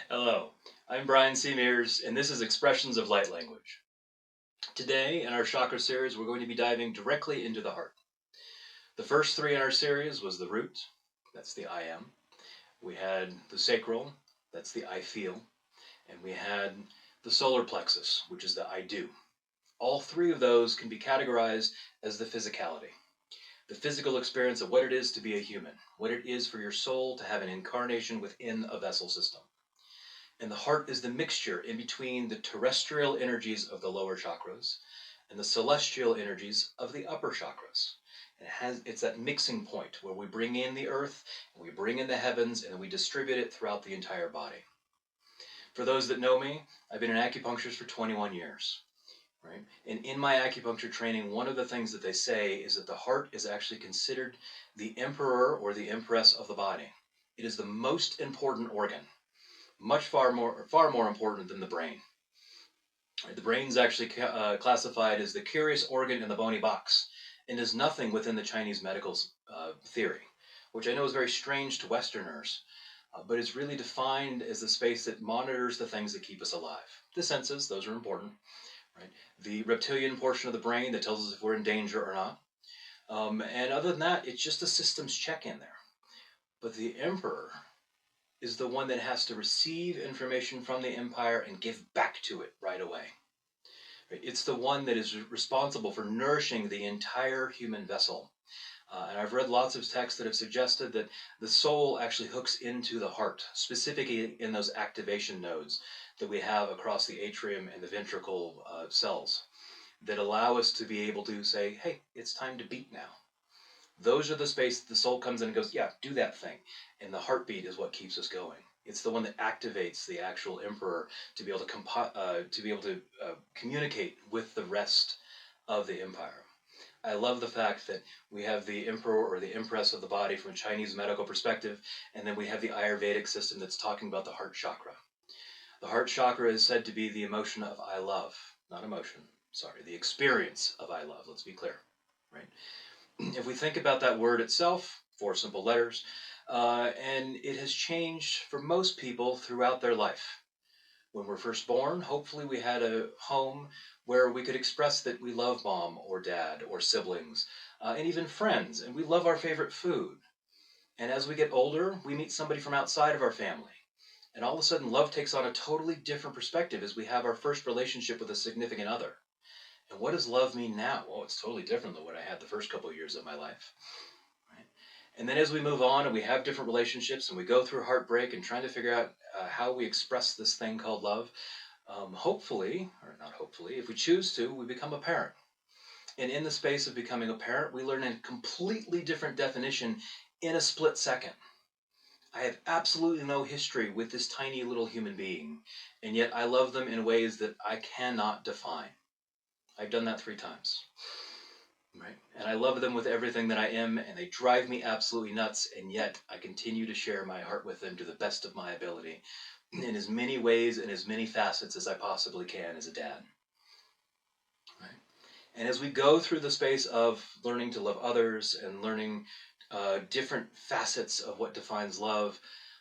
Hello, I'm Brian C. Mears, and this is Expressions of Light Language. Today, in our chakra series, we're going to be diving directly into the heart. The first three in our series was the root, that's the I am. We had the sacral, that's the I feel. And we had the solar plexus, which is the I do. All three of those can be categorized as the physicality. The physical experience of what it is to be a human, what it is for your soul to have an incarnation within a vessel system. And the heart is the mixture in between the terrestrial energies of the lower chakras and the celestial energies of the upper chakras. It's that mixing point where we bring in the earth, and we bring in the heavens, and then we distribute it throughout the entire body. For those that know me, I've been an acupuncturist for 21 years. Right? And in my acupuncture training, one of the things that they say is that the heart is actually considered the emperor or the empress of the body. It is the most important organ, far more important than the brain. The brain is actually classified as the curious organ in the bony box and is nothing within the Chinese medical theory, which I know is very strange to Westerners, but is really defined as the space that monitors the things that keep us alive. The senses, those are important. Right? The reptilian portion of the brain that tells us if we're in danger or not. And other than that, it's just a systems check in there. But the emperor is the one that has to receive information from the empire and give back to it right away. Right? It's the one that is responsible for nourishing the entire human vessel. And I've read lots of texts that have suggested that the soul actually hooks into the heart, specifically in those activation nodes that we have across the atrium and the ventricle cells that allow us to be able to say, hey, it's time to beat now. Those are the space the soul comes in and goes, yeah, do that thing. And the heartbeat is what keeps us going. It's the one that activates the actual emperor to be able to communicate with the rest of the empire. I love the fact that we have the emperor or the empress of the body from a Chinese medical perspective, and then we have the Ayurvedic system that's talking about the heart chakra. The heart chakra is said to be the emotion of I love, not emotion, sorry, the experience of I love, let's be clear, right? If we think about that word itself, 4 simple letters, and it has changed for most people throughout their life. When we're first born, hopefully we had a home where we could express that we love mom or dad or siblings, and even friends, and we love our favorite food. And as we get older, we meet somebody from outside of our family. And all of a sudden, love takes on a totally different perspective as we have our first relationship with a significant other. And what does love mean now? Well, it's totally different than what I had the first couple of years of my life. Right? And then as we move on and we have different relationships and we go through heartbreak and trying to figure out how we express this thing called love, hopefully, or not hopefully, if we choose to, we become a parent. And in the space of becoming a parent, we learn a completely different definition in a split second. I have absolutely no history with this tiny little human being, and yet I love them in ways that I cannot define. I've done that 3 times. Right? And I love them with everything that I am, and they drive me absolutely nuts, and yet I continue to share my heart with them to the best of my ability in as many ways and as many facets as I possibly can as a dad. Right? And as we go through the space of learning to love others and learning different facets of what defines love,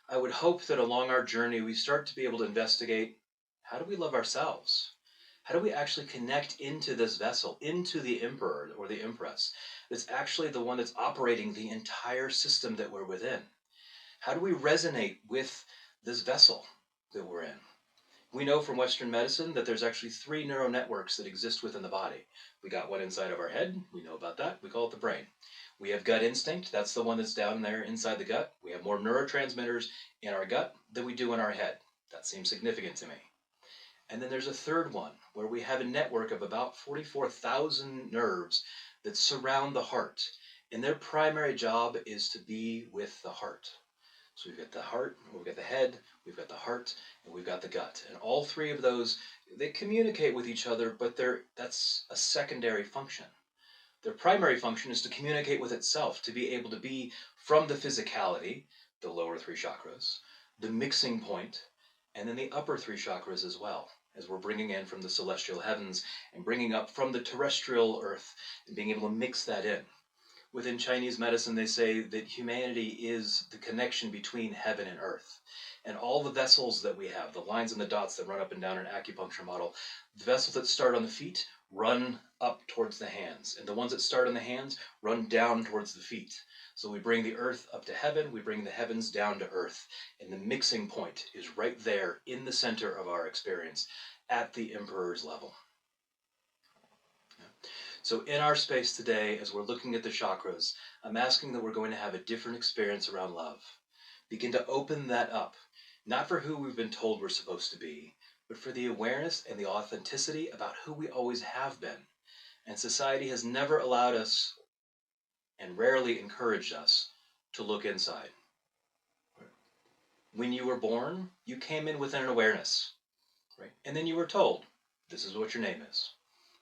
I would hope that along our journey we start to be able to investigate, how do we love ourselves? How do we actually connect into this vessel, into the emperor or the empress that's actually the one that's operating the entire system that we're within? How do we resonate with this vessel that we're in? We know from Western medicine that there's actually 3 neural networks that exist within the body. We got one inside of our head. We know about that. We call it the brain. We have gut instinct. That's the one that's down there inside the gut. We have more neurotransmitters in our gut than we do in our head. That seems significant to me. And then there's a third one where we have a network of about 44,000 nerves that surround the heart. And their primary job is to be with the heart. So we've got the heart, we've got the head, we've got the heart, and we've got the gut. And all 3 of those, they communicate with each other, but that's a secondary function. Their primary function is to communicate with itself, to be able to be from the physicality, the lower 3 chakras, the mixing point, and then the upper 3 chakras as well, as we're bringing in from the celestial heavens and bringing up from the terrestrial earth and being able to mix that in. Within Chinese medicine, they say that humanity is the connection between heaven and earth. And all the vessels that we have, the lines and the dots that run up and down an acupuncture model, the vessels that start on the feet run up towards the hands. And the ones that start on the hands run down towards the feet. So we bring the earth up to heaven, we bring the heavens down to earth. And the mixing point is right there in the center of our experience at the emperor's level. So in our space today, as we're looking at the chakras, I'm asking that we're going to have a different experience around love. Begin to open that up, not for who we've been told we're supposed to be, but for the awareness and the authenticity about who we always have been. And society has never allowed us, and rarely encouraged us, to look inside. When you were born, you came in with an awareness, right? And then you were told, this is what your name is.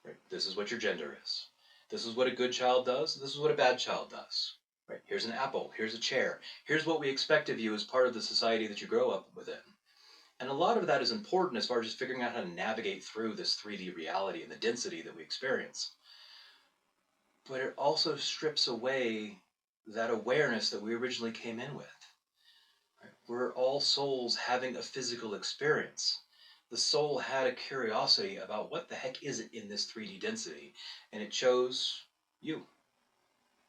Right? This is what your gender is. This is what a good child does. This is what a bad child does. Right? Here's an apple. Here's a chair. Here's what we expect of you as part of the society that you grow up within. And a lot of that is important as far as just figuring out how to navigate through this 3D reality and the density that we experience. But it also strips away that awareness that we originally came in with. Right? We're all souls having a physical experience. The soul had a curiosity about what the heck is it in this 3D density, and it chose you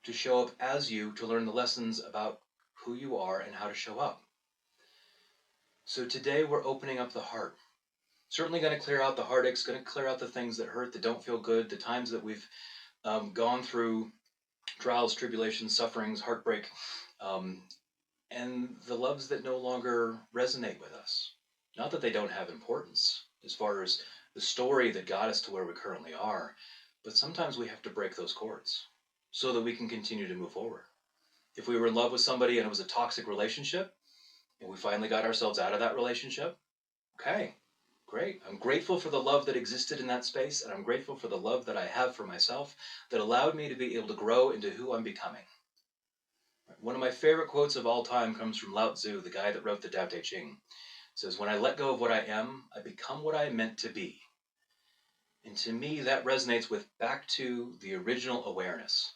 to show up as you, to learn the lessons about who you are and how to show up. So today we're opening up the heart. Certainly going to clear out the heartaches, going to clear out the things that hurt, that don't feel good, the times that we've gone through trials, tribulations, sufferings, heartbreak, and the loves that no longer resonate with us. Not that they don't have importance as far as the story that got us to where we currently are, but sometimes we have to break those cords so that we can continue to move forward. If we were in love with somebody and it was a toxic relationship, and we finally got ourselves out of that relationship, okay, great. I'm grateful for the love that existed in that space, and I'm grateful for the love that I have for myself that allowed me to be able to grow into who I'm becoming. One of my favorite quotes of all time comes from Lao Tzu, the guy that wrote the Tao Te Ching. It says, when I let go of what I am, I become what I am meant to be. And to me, that resonates with back to the original awareness.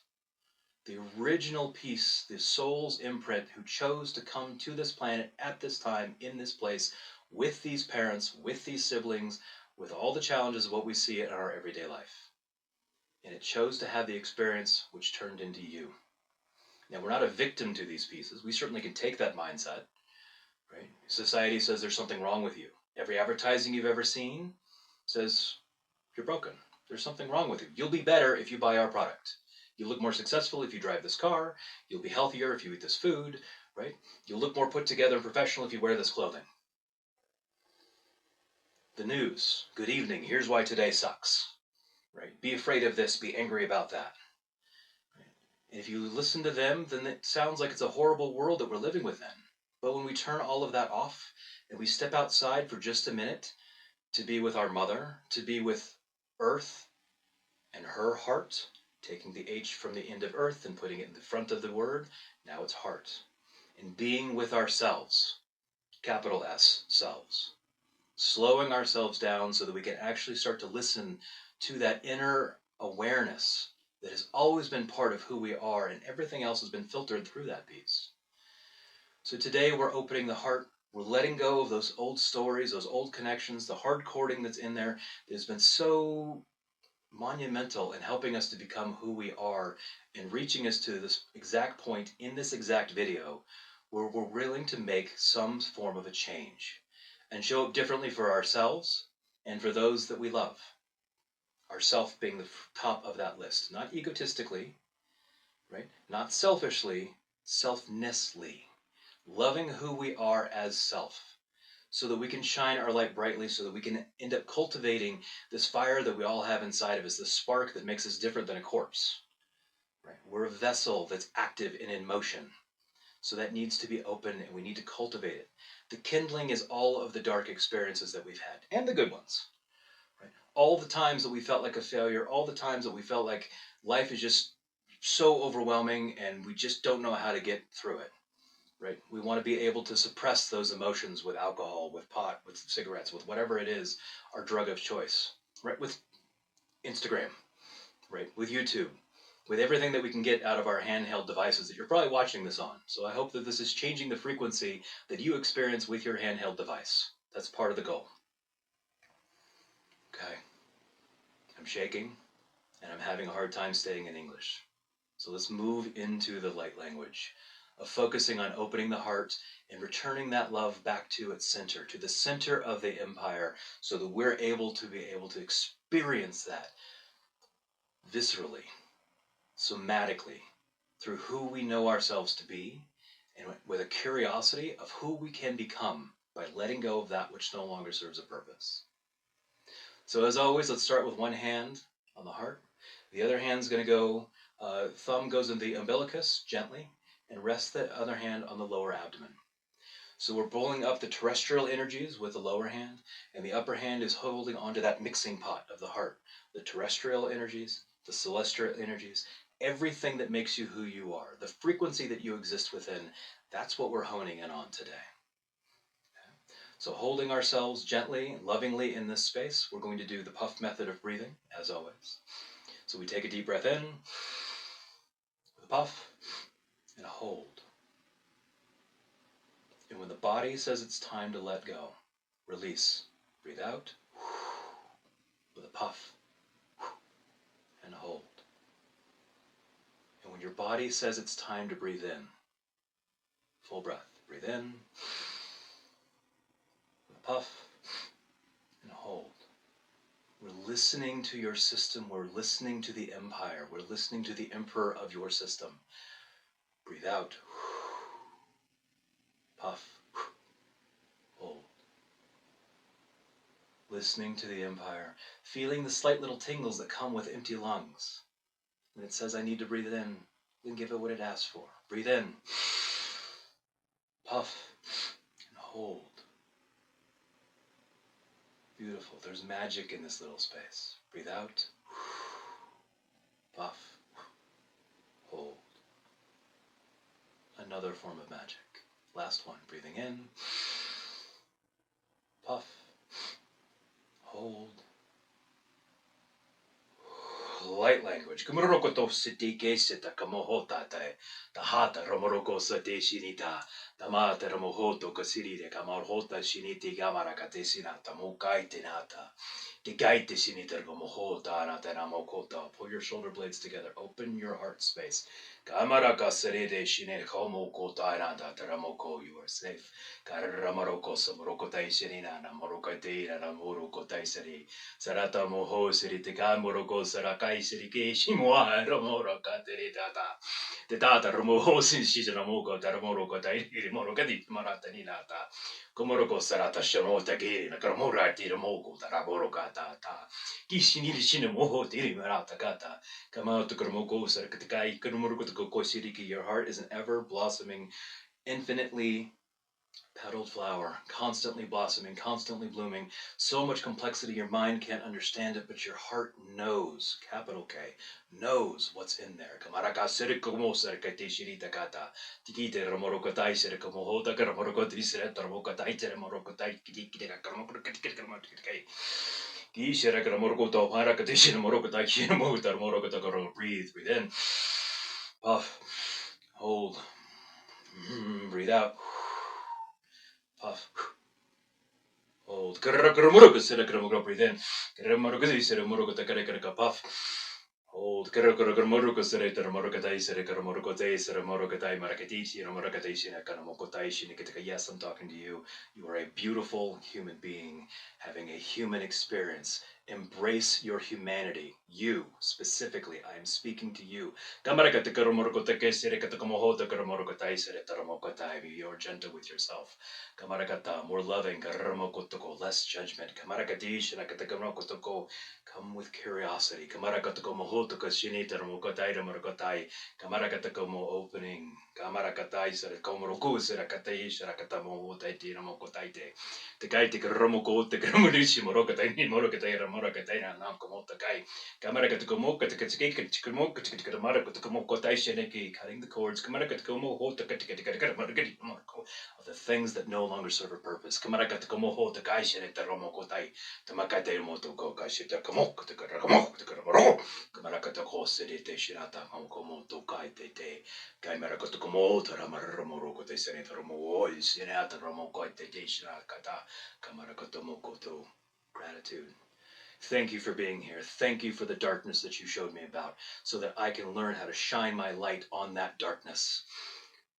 The original piece, the soul's imprint, who chose to come to this planet at this time, in this place, with these parents, with these siblings, with all the challenges of what we see in our everyday life. And it chose to have the experience which turned into you. Now, we're not a victim to these pieces. We certainly can take that mindset. Right? Society says there's something wrong with you. Every advertising you've ever seen says you're broken. There's something wrong with you. You'll be better if you buy our product. You'll look more successful if you drive this car. You'll be healthier if you eat this food. Right? You'll look more put together and professional if you wear this clothing. The news. Good evening. Here's why today sucks. Right? Be afraid of this. Be angry about that. Right? And if you listen to them, then it sounds like it's a horrible world that we're living within. But when we turn all of that off and we step outside for just a minute to be with our mother, to be with Earth and her heart, taking the H from the end of Earth and putting it in the front of the word, now it's heart. And being with ourselves, capital S, selves. Slowing ourselves down so that we can actually start to listen to that inner awareness that has always been part of who we are, and everything else has been filtered through that piece. So today we're opening the heart. We're letting go of those old stories, those old connections, the hard cording that's in there that has been so monumental in helping us to become who we are and reaching us to this exact point in this exact video where we're willing to make some form of a change and show up differently for ourselves and for those that we love. Ourself being the top of that list, not egotistically, right? Not selfishly, selfnessly. Loving who we are as self, so that we can shine our light brightly, so that we can end up cultivating this fire that we all have inside of us, this spark that makes us different than a corpse. Right? We're a vessel that's active and in motion, so that needs to be open and we need to cultivate it. The kindling is all of the dark experiences that we've had, and the good ones. Right? All the times that we felt like a failure, all the times that we felt like life is just so overwhelming and we just don't know how to get through it. Right? We want to be able to suppress those emotions with alcohol, with pot, with cigarettes, with whatever it is, our drug of choice. Right? With Instagram, right? With YouTube, with everything that we can get out of our handheld devices that you're probably watching this on. So I hope that this is changing the frequency that you experience with your handheld device. That's part of the goal. Okay. I'm shaking, and I'm having a hard time staying in English. So let's move into the light language of focusing on opening the heart and returning that love back to its center, to the center of the empire, so that we're able to experience that viscerally, somatically, through who we know ourselves to be, and with a curiosity of who we can become by letting go of that which no longer serves a purpose. So as always, let's start with one hand on the heart. The other hand's going to go, thumb goes in the umbilicus gently, and rest the other hand on the lower abdomen. So we're pulling up the terrestrial energies with the lower hand, and the upper hand is holding onto that mixing pot of the heart. The terrestrial energies, the celestial energies, everything that makes you who you are, the frequency that you exist within, that's what we're honing in on today. So holding ourselves gently, lovingly in this space, we're going to do the puff method of breathing, as always. So we take a deep breath in, with a puff, and a hold. And when the body says it's time to let go, release. Breathe out, with a puff, and a hold. And when your body says it's time to breathe in, full breath. Breathe in, with a puff, and a hold. We're listening to your system. We're listening to the empire. We're listening to the emperor of your system. Breathe out. Puff. Hold. Listening to the empire. Feeling the slight little tingles that come with empty lungs. When it says I need to breathe in, then give it what it asks for. Breathe in. Puff. And hold. Beautiful. There's magic in this little space. Breathe out. Puff. Hold. Another form of magic. Last one. Breathing in. Puff. Hold. Light language. Kumuroko siti kesita kamohota te. Tahata romoroko sate shinita. Tamata ramohoto kasiride kamarhota shiniti gamarakate sinata mokai tenata. Gigaite shinita kamohota anatanamokota. Pull your shoulder blades together. Open your heart space. Kamaraka seride shine komokota anata taramoko. You are safe. Karamaroko samorokotai shinina namorokate namorokotai seri. Sarata moho siri tika moroko sarakai siri keshi moa ramoroka teri tata. Te tata ramoho sinshi ramoko taramoroko tai morokati marata ninata. Komoroko sarata shanota giri nakamora tiramoko taramoroka tata. Kishini shine moho tiri marata kata. Kamato kromoko sarakatai kromoroko koshiriki. Your heart is an ever blossoming, infinitely petaled flower, constantly blossoming, constantly blooming. So much complexity, your mind can't understand it, but your heart knows, capital K, knows what's in there. Kamaraka serikomo serkate shirita kata. Tikite ramorokotai serikomo hota karamorokoti seretarmokotai teremorokotai kidikideka karamorokotai. Kishera karamorokoto harakatish morokotai shinamotar morokotagoro. Breathe in. Puff. Hold. Breathe out. Puff. Hold. Breathe in. Puff. Hold. Yes, I'm talking to you. You are a beautiful human being having a human experience. Embrace your humanity. You, specifically, I am speaking to you. Be more gentle with yourself. More loving. Less judgment. Come with curiosity. Opening. Tekaite romoko te kramurishi morokatai ni morokatai ramokatai na namkomotakai. Kamarakatukomoka tekatskikamoka tekatkamarakotukomokotai sheneki, cutting the cords. Kamarakatukomo of the things that no longer serve a purpose. Gratitude. Thank you for being here. Thank you for the darkness that you showed me about, so that I can learn how to shine my light on that darkness.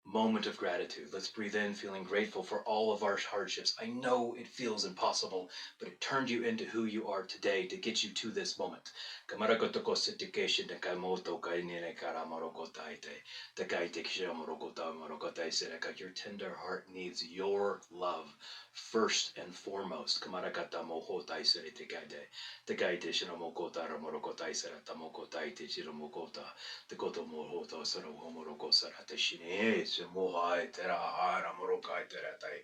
Moment of gratitude. Let's breathe in, feeling grateful for all of our hardships. I know it feels impossible, but it turned you into who you are today to get you to this moment. Your tender heart needs your love first and foremost. Tekoto mohoto sara homoroko sara te shine se mohai tera hara morokai tera tai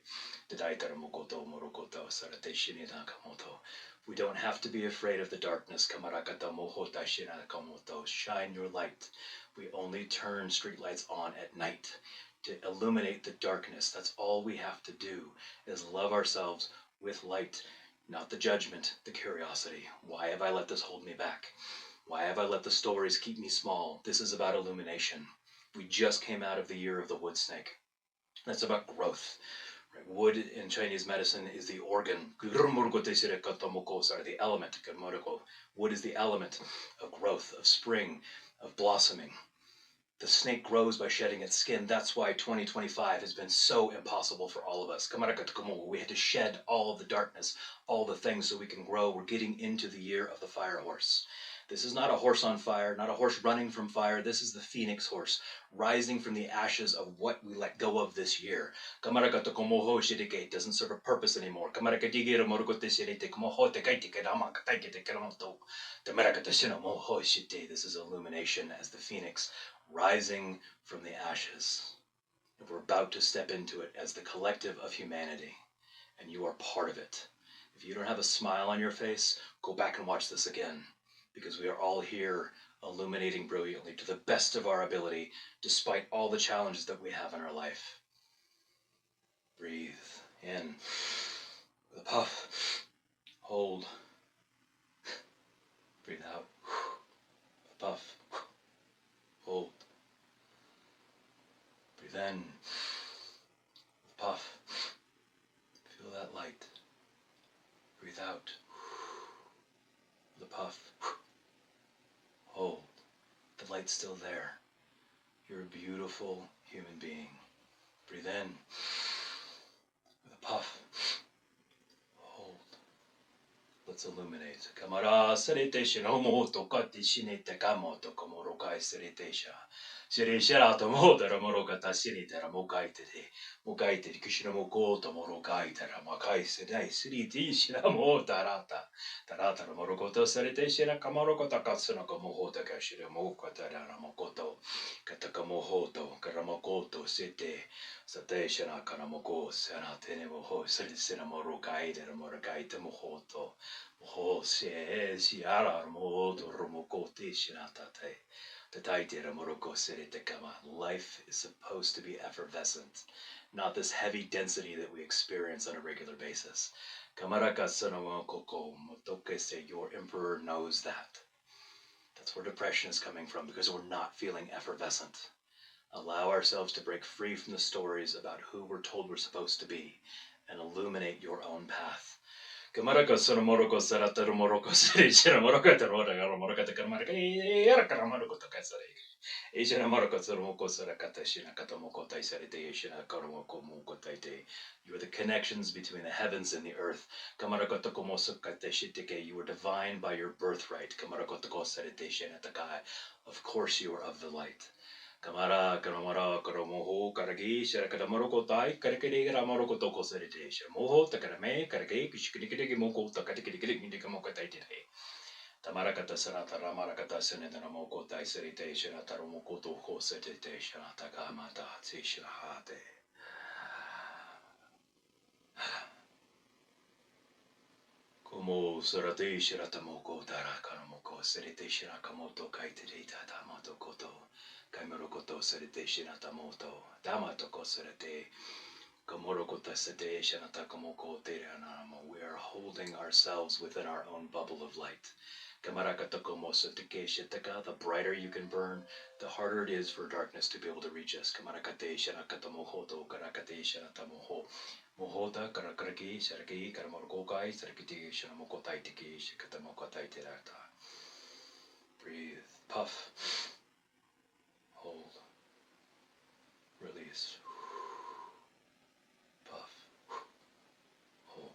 tedai tera mokoto morokota sara te shine nakamoto. We don't have to be afraid of the darkness. Kamarakata mohota shina kamoto. Shine your light. We only turn streetlights on at night to illuminate the darkness. That's all we have to do, is love ourselves with light, not the judgment, the curiosity. Why have I let this hold me back? Why have I let the stories keep me small? This is about illumination. We just came out of the year of the wood snake. That's about growth. Right? Wood in Chinese medicine is the organ. The element. Wood is the element of growth, of spring, of blossoming. The snake grows by shedding its skin. That's why 2025 has been so impossible for all of us. We had to shed all of the darkness, all the things so we can grow. We're getting into the year of the fire horse. This is not a horse on fire, not a horse running from fire. This is the phoenix horse, rising from the ashes of what we let go of this year. It doesn't serve a purpose anymore. This is illumination as the phoenix rising from the ashes. And we're about to step into it as the collective of humanity. And you are part of it. If you don't have a smile on your face, go back and watch this again. Because we are all here illuminating brilliantly to the best of our ability, despite all the challenges that we have in our life. Breathe in with a puff. Hold. Breathe out. With a puff. Hold. Breathe in. With a puff. Feel that light. Breathe out. With a puff. Hold. The light's still there. You're a beautiful human being. Breathe in. With a puff. Hold. Let's illuminate. Kamara serete shinomoto kati shinete kamoto komorokai seretesha. Shirishara tomodara morokata shinitera mokaitete. Mokaitete kishinamoko morokai tera makai sedai siriti shinamo tarata. Tarata morokoto serete shira kamarokota katsuna komohota kashiramo katara mokoto. Katakamohoto karamokoto sete. Sate shana kanamoko senatene moho serisina morokai tera morokai temohoto. Moho se shiara moto romokote shinatate. Life is supposed to be effervescent, not this heavy density that we experience on a regular basis. Your emperor knows that. That's where depression is coming from, because we're not feeling effervescent. Allow ourselves to break free from the stories about who we're told we're supposed to be and illuminate your own path. Kamaraka Sonomoroko Sarata Moroko City, Morocco, Morocco, Karamako Takasari. Asian Morocco Soromoko Sarakatashina Katamoko Taisarite, Karamoko Moko Taite. You are the connections between the heavens and the earth. Kamarako Tokomoso Kateshitike, you are divine by your birthright. Kamarako Toko Saritation at the Kai. Of course you are of the light. Kamara, Karamara, Karamoho, Karagi, Sharakadamoroko Tai, Karakiri, Ramoroko Toko Sanitation, Moho, Takarame, Karaki, Kishkiki Moko, Takatiki Mokotai. Tamarakata Sanata Ramarakata Senatamoko Tai Sanitation, Ataromoko Toko Sanitation, Takamata, Tishahate. Como Sarate Shiratamoko, Tarakamoko, Sanitation, Akamoto, Kaitita, Tamato Koto. Kaimorokoto serete shinatamoto, damatoko serete, como We are holding ourselves within our own bubble of light. The brighter you can burn, the harder it is for darkness to be able to reach us. Breathe. Puff. Hold. Release. Puff. Hold.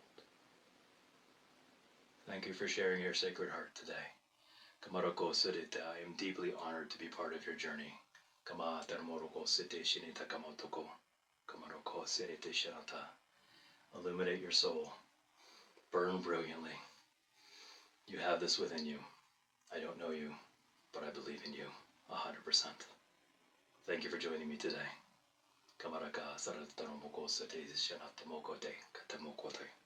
Thank you for sharing your sacred heart today. Kamaroko Sudita, I am deeply honored to be part of your journey. Kama Tarmoroko Site Shinita Kamotoko. Kamaroko Sirite Shanata. Illuminate your soul. Burn brilliantly. You have this within you. I don't know you, but I believe in you 100%. Thank you for joining me today. Kamaraka Sarataromoko Site Shanata Mokote Katamokote.